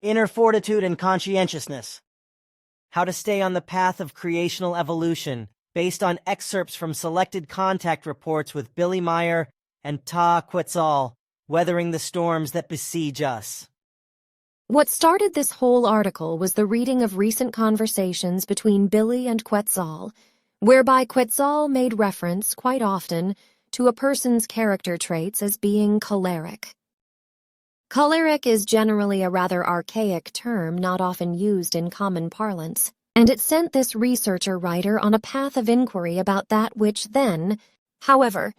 Inner Fortitude and Conscientiousness. How to Stay on the Path of Creational Evolution, based on excerpts from selected contact reports with Billy Meyer and Ta Quetzal, Weathering the Storms That Besiege Us. What started this whole article was the reading of recent conversations between Billy and Quetzal, whereby Quetzal made reference, quite often, to a person's character traits as being choleric. Choleric is generally a rather archaic term not often used in common parlance, and it sent this researcher-writer on a path of inquiry about that which then, however,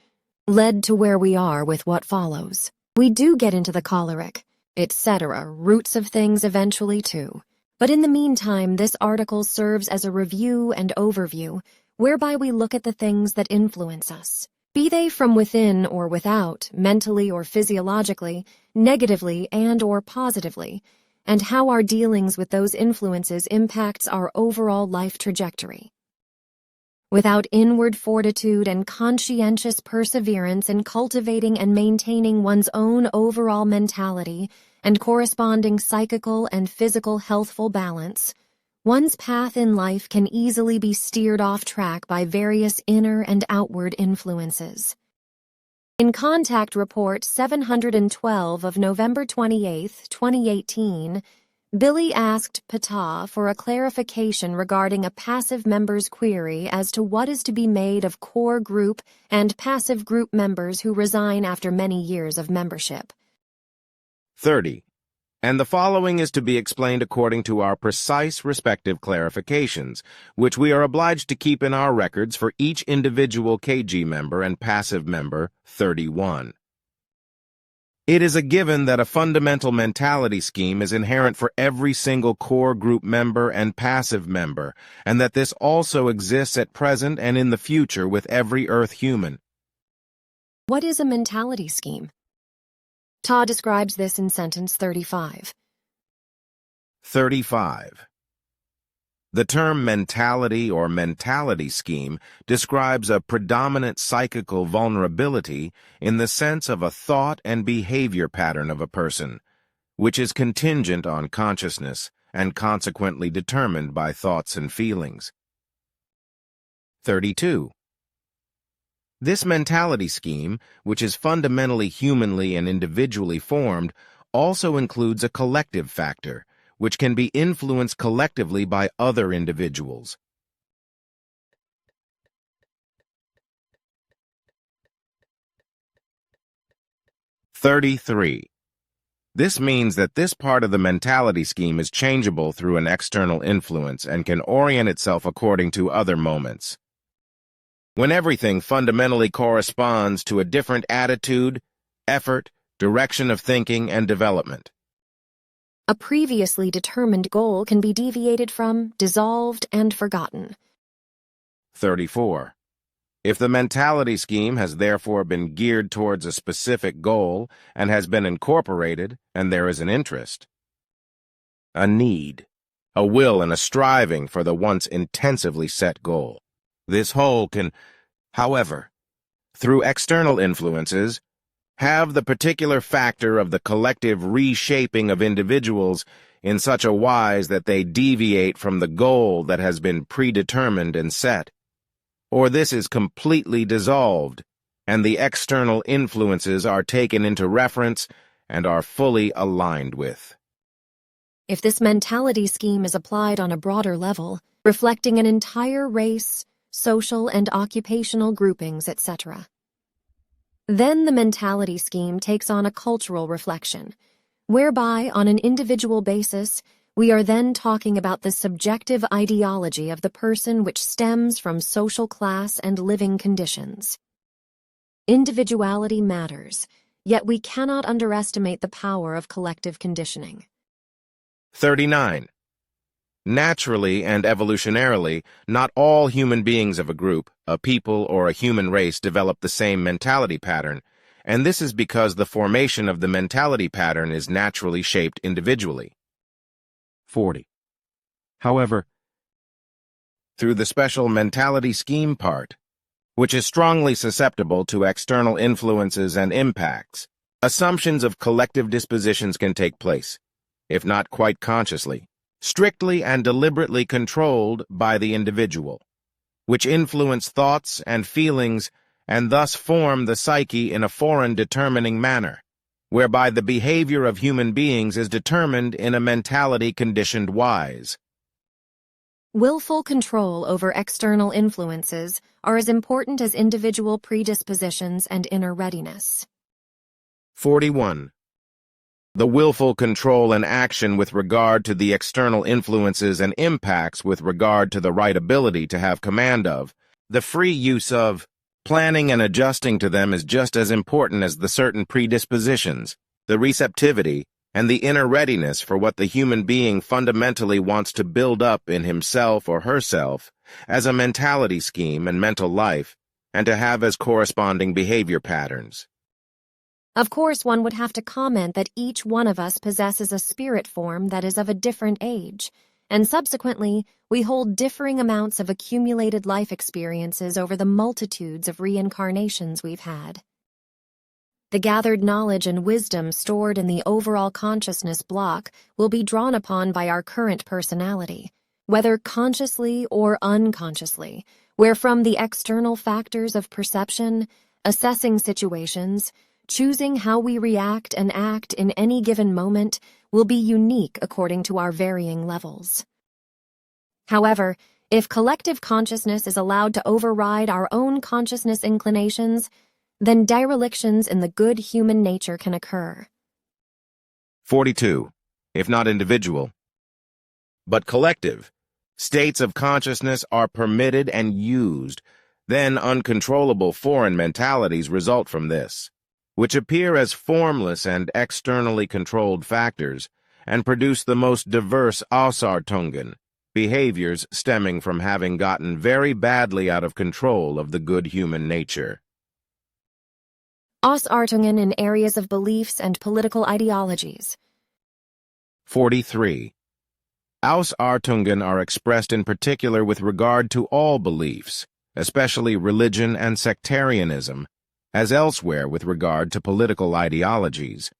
led to where we are with what follows. We do get into the choleric, etc., roots of things eventually too. But in the meantime, this article serves as a review and overview, whereby we look at the things that influence us, be they from within or without, mentally or physiologically, negatively and or positively, and how our dealings with those influences impacts our overall life trajectory. Without inward fortitude and conscientious perseverance in cultivating and maintaining one's own overall mentality and corresponding psychical and physical healthful balance, one's path in life can easily be steered off track by various inner and outward influences. In Contact Report 712 of November 28, 2018, Billy asked Ptah for a clarification regarding a passive member's query as to what is to be made of core group and passive group members who resign after many years of membership. 30. And the following is to be explained according to our precise respective clarifications, which we are obliged to keep in our records for each individual KG member and passive member. 31. It is a given that a fundamental mentality scheme is inherent for every single core group member and passive member, and that this also exists at present and in the future with every Earth human. What is a mentality scheme? Ta describes this in sentence 35. 35. The term mentality or mentality scheme describes a predominant psychical vulnerability in the sense of a thought and behavior pattern of a person, which is contingent on consciousness and consequently determined by thoughts and feelings. 32. This mentality scheme, which is fundamentally humanly and individually formed, also includes a collective factor, which can be influenced collectively by other individuals. 33. This means that this part of the mentality scheme is changeable through an external influence and can orient itself according to other moments. When everything fundamentally corresponds to a different attitude, effort, direction of thinking, and development. A previously determined goal can be deviated from, dissolved, and forgotten. 34. If the mentality scheme has therefore been geared towards a specific goal and has been incorporated, and there is an interest, a need, a will, and a striving for the once intensively set goal, this whole can, however, through external influences, have the particular factor of the collective reshaping of individuals in such a wise that they deviate from the goal that has been predetermined and set, or this is completely dissolved, and the external influences are taken into reference and are fully aligned with. If this mentality scheme is applied on a broader level, reflecting an entire race, social and occupational groupings, etc., then the mentality scheme takes on a cultural reflection, whereby, on an individual basis, we are then talking about the subjective ideology of the person which stems from social class and living conditions. Individuality matters, yet we cannot underestimate the power of collective conditioning. 39. Naturally and evolutionarily, not all human beings of a group, a people, or a human race develop the same mentality pattern, and this is because the formation of the mentality pattern is naturally shaped individually. 40. However, through the special mentality scheme part, which is strongly susceptible to external influences and impacts, assumptions of collective dispositions can take place, if not quite consciously, strictly and deliberately controlled by the individual, which influence thoughts and feelings and thus form the psyche in a foreign determining manner, whereby the behavior of human beings is determined in a mentality conditioned wise. Willful control over external influences are as important as individual predispositions and inner readiness. 41. The willful control and action with regard to the external influences and impacts with regard to the right ability to have command of, the free use of, planning and adjusting to them is just as important as the certain predispositions, the receptivity, and the inner readiness for what the human being fundamentally wants to build up in himself or herself as a mentality scheme and mental life, and to have as corresponding behavior patterns. Of course, one would have to comment that each one of us possesses a spirit form that is of a different age, and subsequently, we hold differing amounts of accumulated life experiences over the multitudes of reincarnations we've had. The gathered knowledge and wisdom stored in the overall consciousness block will be drawn upon by our current personality, whether consciously or unconsciously, wherefrom the external factors of perception, assessing situations, choosing how we react and act in any given moment will be unique according to our varying levels. However, if collective consciousness is allowed to override our own consciousness inclinations, then derelictions in the good human nature can occur. 42. If not individual, but collective, states of consciousness are permitted and used, then uncontrollable foreign mentalities result from this, which appear as formless and externally controlled factors, and produce the most diverse Ausartungen, behaviors stemming from having gotten very badly out of control of the good human nature. Ausartungen in areas of beliefs and political ideologies. 43. Ausartungen are expressed in particular with regard to all beliefs, especially religion and sectarianism, as elsewhere with regard to political ideologies,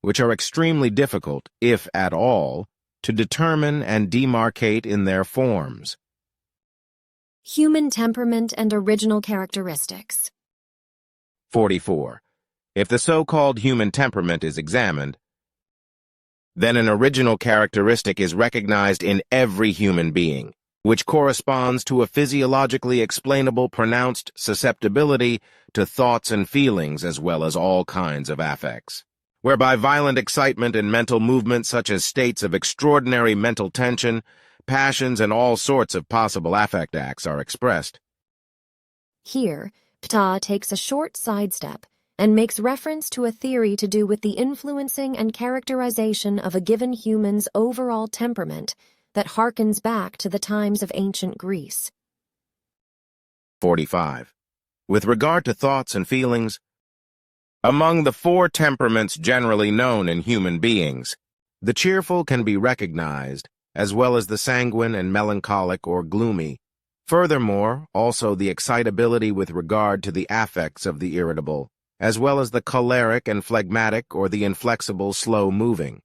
which are extremely difficult, if at all, to determine and demarcate in their forms. Human temperament and original characteristics. 44. If the so-called human temperament is examined, then an original characteristic is recognized in every human being, which corresponds to a physiologically explainable pronounced susceptibility to thoughts and feelings as well as all kinds of affects, whereby violent excitement and mental movement such as states of extraordinary mental tension, passions, and all sorts of possible affect acts are expressed. Here, Ptah takes a short sidestep and makes reference to a theory to do with the influencing and characterization of a given human's overall temperament that harkens back to the times of ancient Greece. 45. With regard to thoughts and feelings, among the four temperaments generally known in human beings, the cheerful can be recognized, as well as the sanguine and melancholic or gloomy. Furthermore, also the excitability with regard to the affects of the irritable, as well as the choleric and phlegmatic or the inflexible slow-moving.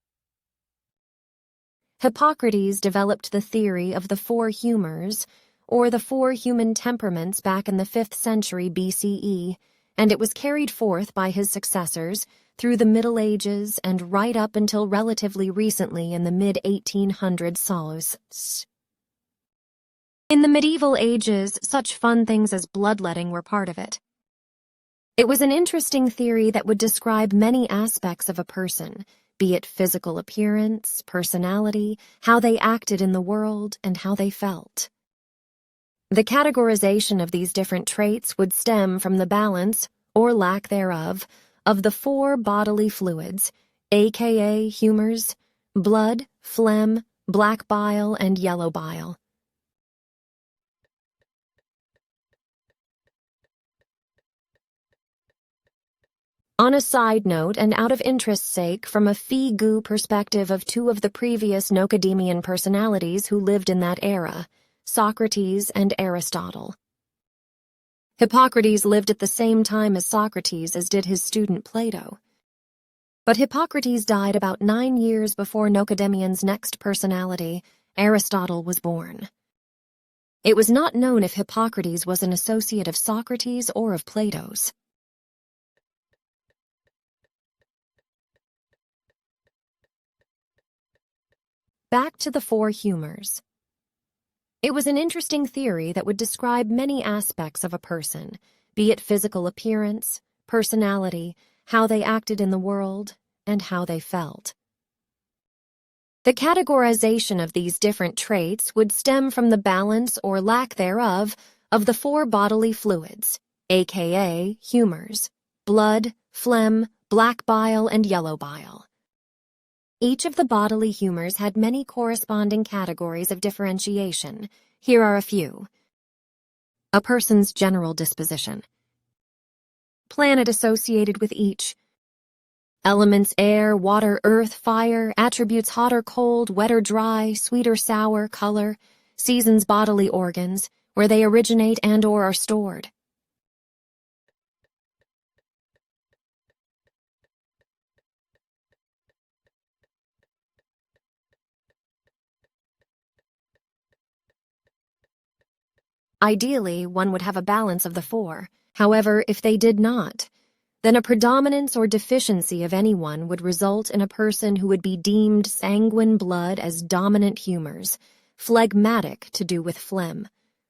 Hippocrates developed the theory of the four humors, or the four human temperaments back in the 5th century BCE, and it was carried forth by his successors through the Middle Ages and right up until relatively recently in the mid-1800s Solus. In the medieval ages, such fun things as bloodletting were part of it. It was an interesting theory that would describe many aspects of a person, be it physical appearance, personality, how they acted in the world, and how they felt. The categorization of these different traits would stem from the balance, or lack thereof, of the four bodily fluids, aka humors, blood, phlegm, black bile, and yellow bile. On a side note, and out of interest's sake, from a fee-goo perspective of two of the previous Nocademian personalities who lived in that era, Socrates and Aristotle. Hippocrates lived at the same time as Socrates as did his student Plato. But Hippocrates died about 9 years before Nocedemian's next personality, Aristotle, was born. It was not known if Hippocrates was an associate of Socrates or of Plato's. Back to the four humors. It was an interesting theory that would describe many aspects of a person, be it physical appearance, personality, how they acted in the world, and how they felt. The categorization of these different traits would stem from the balance or lack thereof of the four bodily fluids, aka humors: blood, phlegm, black bile, and yellow bile. Each of the bodily humors had many corresponding categories of differentiation. Here are a few. A person's general disposition. Planet associated with each. Elements: air, water, earth, fire. Attributes: hot or cold, wet or dry, sweet or sour, color. Seasons: bodily organs, where they originate and/or are stored. Ideally, one would have a balance of the four. However, if they did not, then a predominance or deficiency of any one would result in a person who would be deemed sanguine blood as dominant humors, phlegmatic to do with phlegm,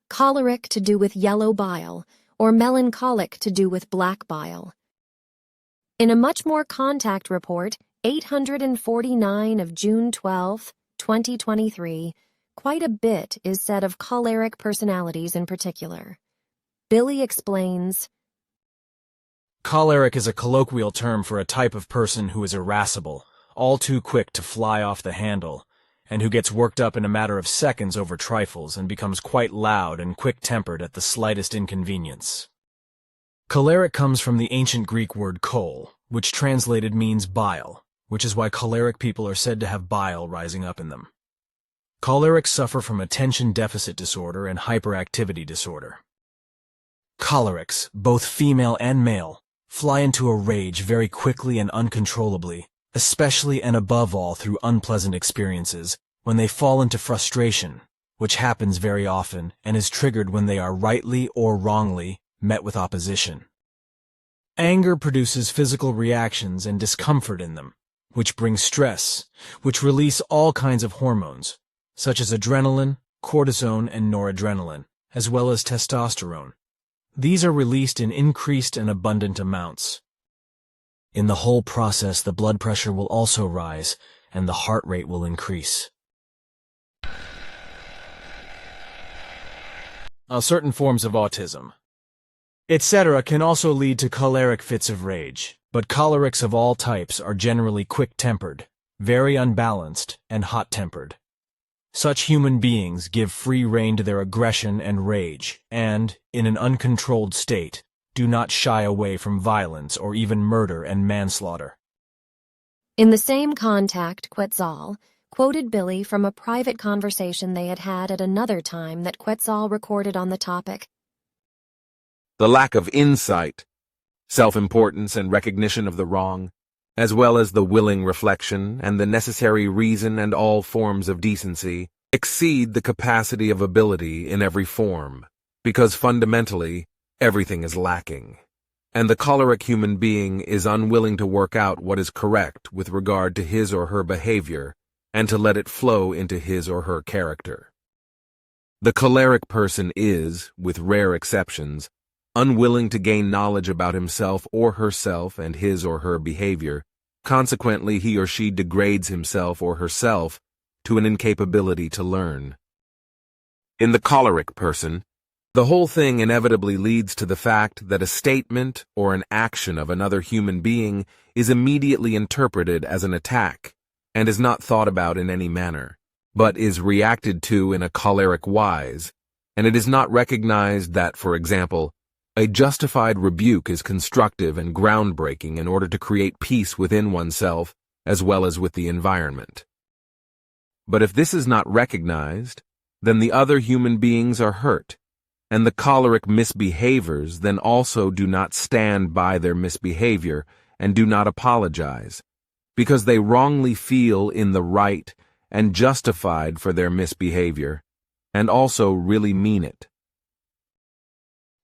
choleric to do with yellow bile, or melancholic to do with black bile. In a much more contact report, 849 of June 12, 2023, quite a bit is said of choleric personalities in particular. Billy explains, Choleric is a colloquial term for a type of person who is irascible, all too quick to fly off the handle, and who gets worked up in a matter of seconds over trifles and becomes quite loud and quick-tempered at the slightest inconvenience. Choleric comes from the ancient Greek word chol, which translated means bile, which is why choleric people are said to have bile rising up in them. Cholerics suffer from attention deficit disorder and hyperactivity disorder. Cholerics, both female and male, fly into a rage very quickly and uncontrollably, especially and above all through unpleasant experiences, when they fall into frustration, which happens very often and is triggered when they are rightly or wrongly met with opposition. Anger produces physical reactions and discomfort in them, which brings stress, which release all kinds of hormones, such as adrenaline, cortisone, and noradrenaline, as well as testosterone. These are released in increased and abundant amounts. In the whole process, the blood pressure will also rise, and the heart rate will increase. Certain forms of autism, etc., can also lead to choleric fits of rage, but cholerics of all types are generally quick-tempered, very unbalanced, and hot-tempered. Such human beings give free rein to their aggression and rage, and, in an uncontrolled state, do not shy away from violence or even murder and manslaughter. In the same contact, Quetzal quoted Billy from a private conversation they had had at another time that Quetzal recorded on the topic. The lack of insight, self-importance and recognition of the wrong, as well as the willing reflection and the necessary reason and all forms of decency, exceed the capacity of ability in every form, because fundamentally, everything is lacking, and the choleric human being is unwilling to work out what is correct with regard to his or her behavior, and to let it flow into his or her character. The choleric person is, with rare exceptions, unwilling to gain knowledge about himself or herself and his or her behavior. Consequently, he or she degrades himself or herself to an incapability to learn. In the choleric person, the whole thing inevitably leads to the fact that a statement or an action of another human being is immediately interpreted as an attack and is not thought about in any manner, but is reacted to in a choleric wise, and it is not recognized that, for example, a justified rebuke is constructive and groundbreaking in order to create peace within oneself as well as with the environment. But if this is not recognized, then the other human beings are hurt, and the choleric misbehaviors then also do not stand by their misbehavior and do not apologize, because they wrongly feel in the right and justified for their misbehavior, and also really mean it.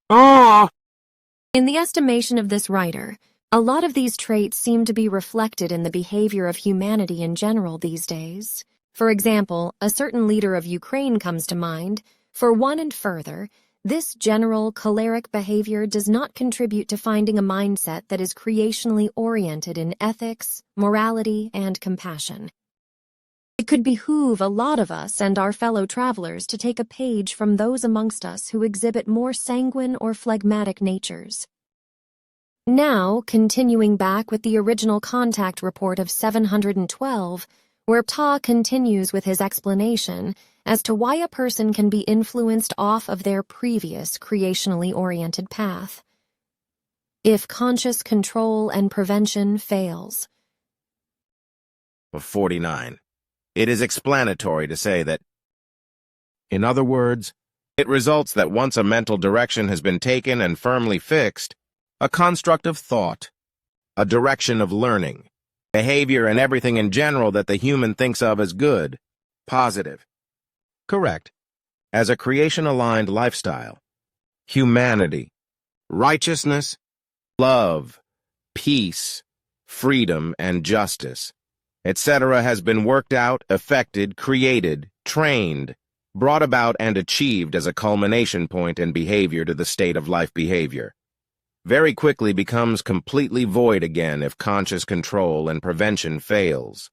In the estimation of this writer, a lot of these traits seem to be reflected in the behavior of humanity in general these days. For example, a certain leader of Ukraine comes to mind. For one and further, this general choleric behavior does not contribute to finding a mindset that is creationally oriented in ethics, morality, and compassion. It could behoove a lot of us and our fellow travelers to take a page from those amongst us who exhibit more sanguine or phlegmatic natures. Now, continuing back with the original contact report of 712, where Ta continues with his explanation as to why a person can be influenced off of their previous creationally oriented path. If conscious control and prevention fails. 49. It is explanatory to say that, in other words, it results that once a mental direction has been taken and firmly fixed, a construct of thought, a direction of learning, behavior and everything in general that the human thinks of as good, positive, correct, as a creation-aligned lifestyle, humanity, righteousness, love, peace, freedom, and justice, etc. has been worked out, effected, created, trained, brought about, and achieved as a culmination point in behavior to the state of life behavior. Very quickly becomes completely void again if conscious control and prevention fails.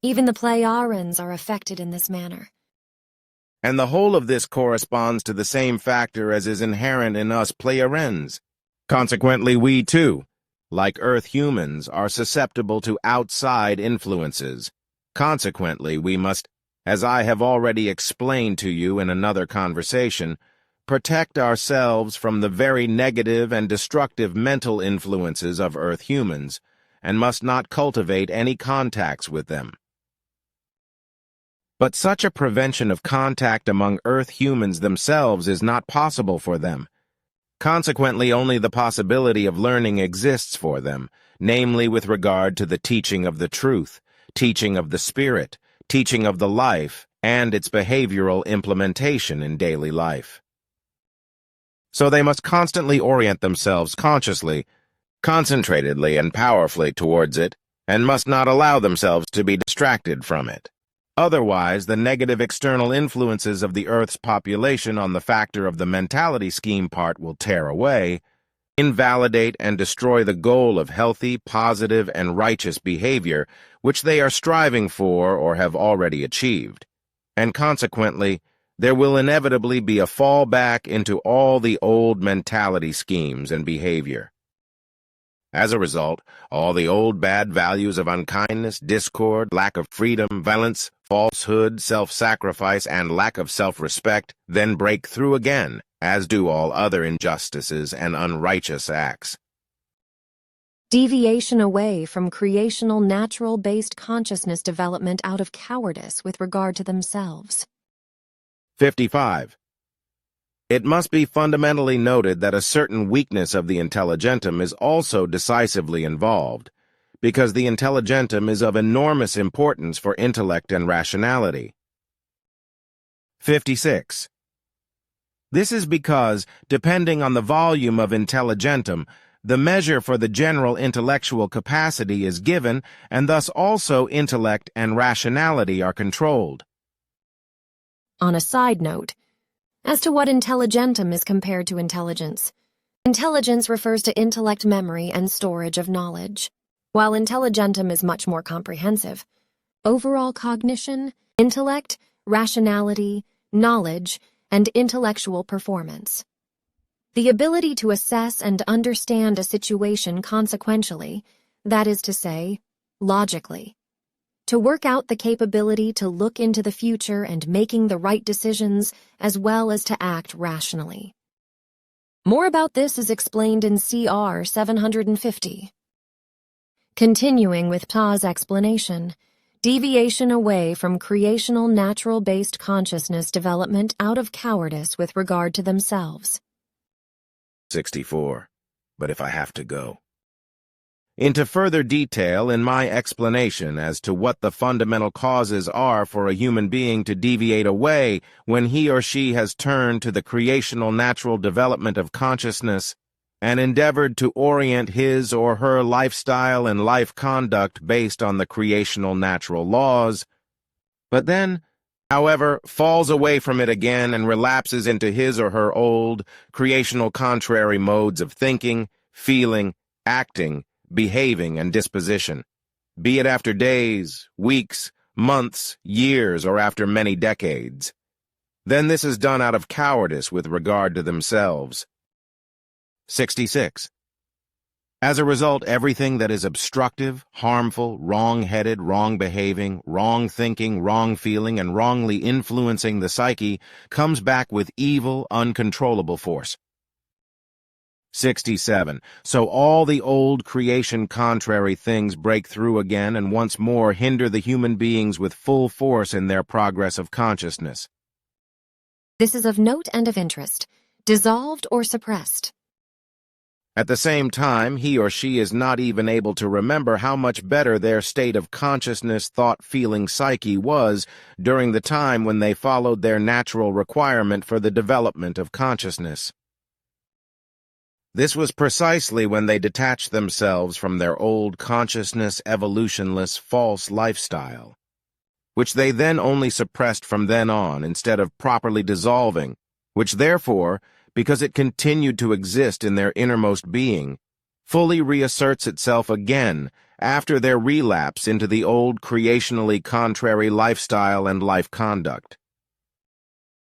Even the pleiarans are affected in this manner. And the whole of this corresponds to the same factor as is inherent in us pleiarans. Consequently, we too, like Earth humans, are susceptible to outside influences. Consequently, we must, as I have already explained to you in another conversation, protect ourselves from the very negative and destructive mental influences of Earth humans, and must not cultivate any contacts with them. But such a prevention of contact among Earth humans themselves is not possible for them. Consequently, only the possibility of learning exists for them, namely with regard to the teaching of the truth, teaching of the spirit, teaching of the life, and its behavioral implementation in daily life. So they must constantly orient themselves consciously, concentratedly, and powerfully towards it, and must not allow themselves to be distracted from it. Otherwise, the negative external influences of the Earth's population on the factor of the mentality scheme part will tear away, invalidate, and destroy the goal of healthy, positive, and righteous behavior which they are striving for or have already achieved. And consequently, there will inevitably be a fall back into all the old mentality schemes and behavior. As a result, all the old bad values of unkindness, discord, lack of freedom, violence, falsehood, self-sacrifice, and lack of self-respect then break through again, as do all other injustices and unrighteous acts. Deviation away from creational natural-based consciousness development out of cowardice with regard to themselves. 55. It must be fundamentally noted that a certain weakness of the intelligentum is also decisively involved, because the intelligentum is of enormous importance for intellect and rationality. 56. This is because, depending on the volume of intelligentum, the measure for the general intellectual capacity is given, and thus also intellect and rationality are controlled. On a side note, as to what intelligentum is compared to intelligence, intelligence refers to intellect, memory, and storage of knowledge, while intelligentum is much more comprehensive. Overall cognition, intellect, rationality, knowledge, and intellectual performance. The ability to assess and understand a situation consequentially, that is to say, logically. To work out the capability to look into the future and making the right decisions, as well as to act rationally. More about this is explained in CR 750. Continuing with Ta's explanation, deviation away from creational natural-based consciousness development out of cowardice with regard to themselves. 64. But if I have to go. into further detail in my explanation as to what the fundamental causes are for a human being to deviate away when he or she has turned to the creational natural development of consciousness and endeavored to orient his or her lifestyle and life conduct based on the creational natural laws, but then, however, falls away from it again and relapses into his or her old, creational contrary modes of thinking, feeling, acting, behaving, and disposition, be it after days, weeks, months, years, or after many decades. Then this is done out of cowardice with regard to themselves. 66. As a result, everything that is obstructive, harmful, wrong-headed, wrong-behaving, wrong-thinking, wrong-feeling, and wrongly influencing the psyche comes back with evil, uncontrollable force. 67. So all the old creation-contrary things break through again and once more hinder the human beings with full force in their progress of consciousness. This is of note and of interest, dissolved or suppressed. At the same time, he or she is not even able to remember how much better their state of consciousness, thought, feeling, psyche was during the time when they followed their natural requirement for the development of consciousness. This was precisely when they detached themselves from their old consciousness, evolutionless, false lifestyle, which they then only suppressed from then on instead of properly dissolving, which therefore, because it continued to exist in their innermost being, fully reasserts itself again after their relapse into the old creationally contrary lifestyle and life conduct.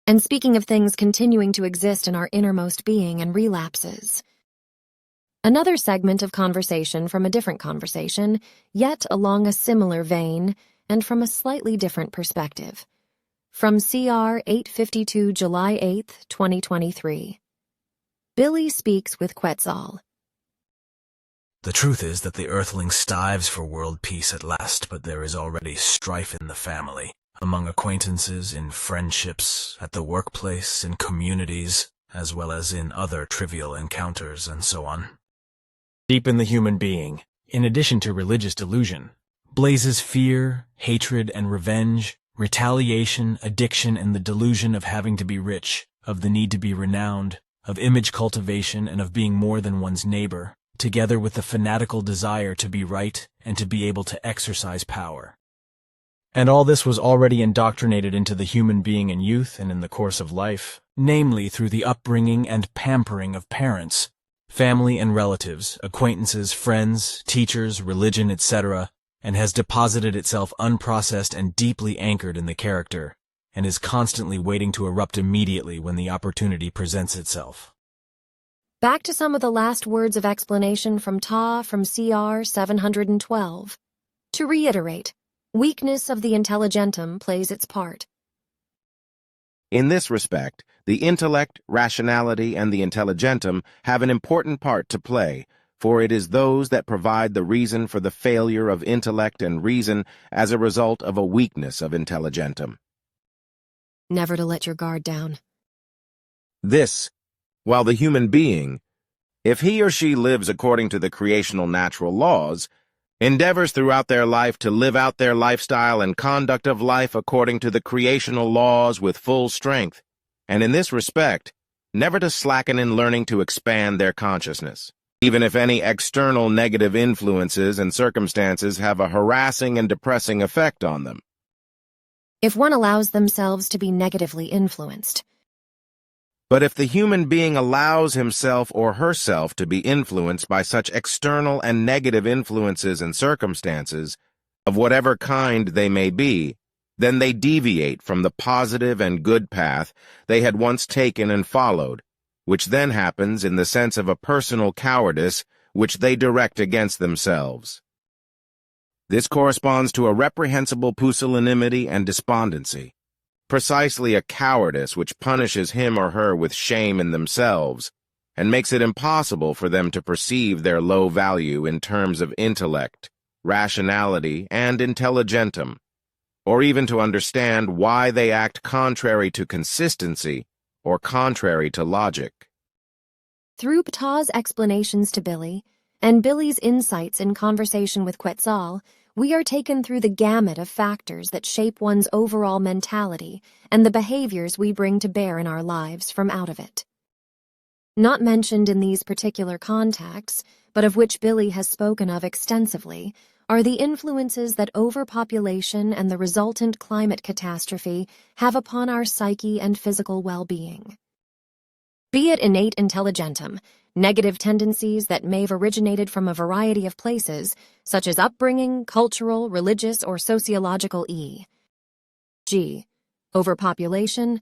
And speaking of things continuing to exist in our innermost being and relapses, another segment of conversation from a different conversation, yet along a similar vein and from a slightly different perspective. From CR 852 July 8, 2023. Billy speaks with Quetzal. The truth is that the earthling strives for world peace at last, but there is already strife in the family, among acquaintances, in friendships, at the workplace, in communities, as well as in other trivial encounters and so on. Deep in the human being, in addition to religious delusion, blazes fear, hatred, and revenge, retaliation, addiction, and the delusion of having to be rich, of the need to be renowned, of image cultivation, and of being more than one's neighbor, together with the fanatical desire to be right and to be able to exercise power. And all this was already indoctrinated into the human being in youth and in the course of life, namely through the upbringing and pampering of parents, family and relatives, acquaintances, friends, teachers, religion, etc., and has deposited itself unprocessed and deeply anchored in the character, and is constantly waiting to erupt immediately when the opportunity presents itself. Back to some of the last words of explanation from Ta from CR 712. To reiterate, weakness of the intelligentum plays its part. In this respect, the intellect, rationality, and the intelligentum have an important part to play, for it is those that provide the reason for the failure of intellect and reason as a result of a weakness of intelligentum. Never to let your guard down. This, while the human being, if he or she lives according to the creational natural laws, endeavors throughout their life to live out their lifestyle and conduct of life according to the creational laws with full strength, and in this respect, never to slacken in learning to expand their consciousness, even if any external negative influences and circumstances have a harassing and depressing effect on them. If one allows themselves to be negatively influenced. But if the human being allows himself or herself to be influenced by such external and negative influences and circumstances, of whatever kind they may be, then they deviate from the positive and good path they had once taken and followed, which then happens in the sense of a personal cowardice which they direct against themselves. This corresponds to a reprehensible pusillanimity and despondency, precisely a cowardice which punishes him or her with shame in themselves, and makes it impossible for them to perceive their low value in terms of intellect, rationality, and intelligentum, or even to understand why they act contrary to consistency or contrary to logic. Through Ptah's explanations to Billy, and Billy's insights in conversation with Quetzal, we are taken through the gamut of factors that shape one's overall mentality and the behaviors we bring to bear in our lives from out of it. Not mentioned in these particular contexts, but of which Billy has spoken of extensively, are the influences that overpopulation and the resultant climate catastrophe have upon our psyche and physical well-being. Be it innate intelligentum, negative tendencies that may have originated from a variety of places, such as upbringing, cultural, religious, or sociological e.g., overpopulation,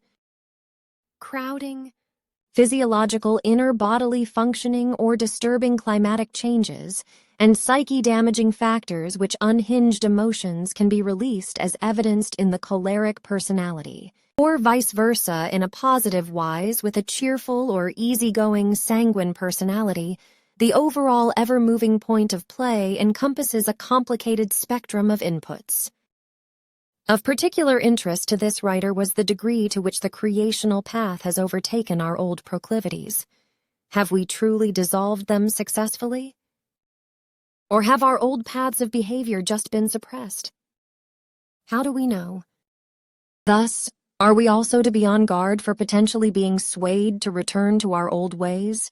crowding, physiological inner bodily functioning or disturbing climatic changes, and psyche-damaging factors which unhinged emotions can be released as evidenced in the choleric personality, or vice versa in a positive wise with a cheerful or easygoing sanguine personality. The overall ever-moving point of play encompasses a complicated spectrum of inputs. Of particular interest to this writer was the degree to which the creational path has overtaken our old proclivities. Have we truly dissolved them successfully? Or have our old paths of behavior just been suppressed? How do we know? Thus, are we also to be on guard for potentially being swayed to return to our old ways?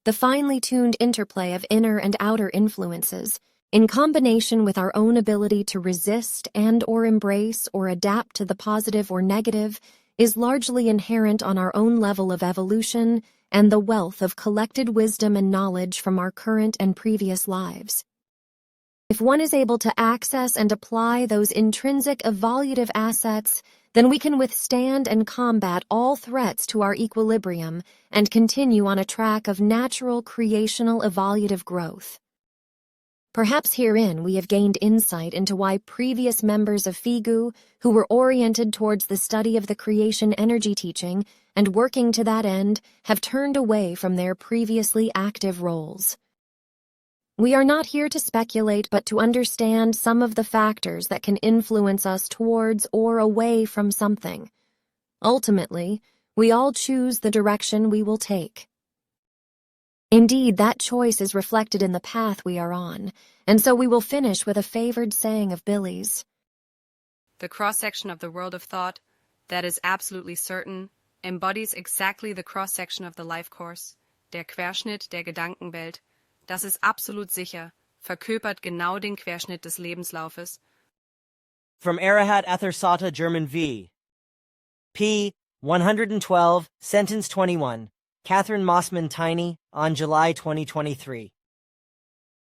The finely tuned interplay of inner and outer influences, in combination with our own ability to resist and/or embrace or adapt to the positive or negative, is largely inherent on our own level of evolution and the wealth of collected wisdom and knowledge from our current and previous lives. If one is able to access and apply those intrinsic evolutive assets, then we can withstand and combat all threats to our equilibrium and continue on a track of natural creational evolutive growth. Perhaps herein we have gained insight into why previous members of FIGU, who were oriented towards the study of the creation energy teaching and working to that end, have turned away from their previously active roles. We are not here to speculate, but to understand some of the factors that can influence us towards or away from something. Ultimately, we all choose the direction we will take. Indeed, that choice is reflected in the path we are on, and so we will finish with a favored saying of Billy's. The cross-section of the world of thought, that is absolutely certain, embodies exactly the cross-section of the life course, der Querschnitt der Gedankenwelt. Das ist absolut sicher, verkörpert genau den Querschnitt des Lebenslaufes. From Arahat Athersata German v. p. 112, sentence 21, Catherine Mossman Tiny, on July 2023.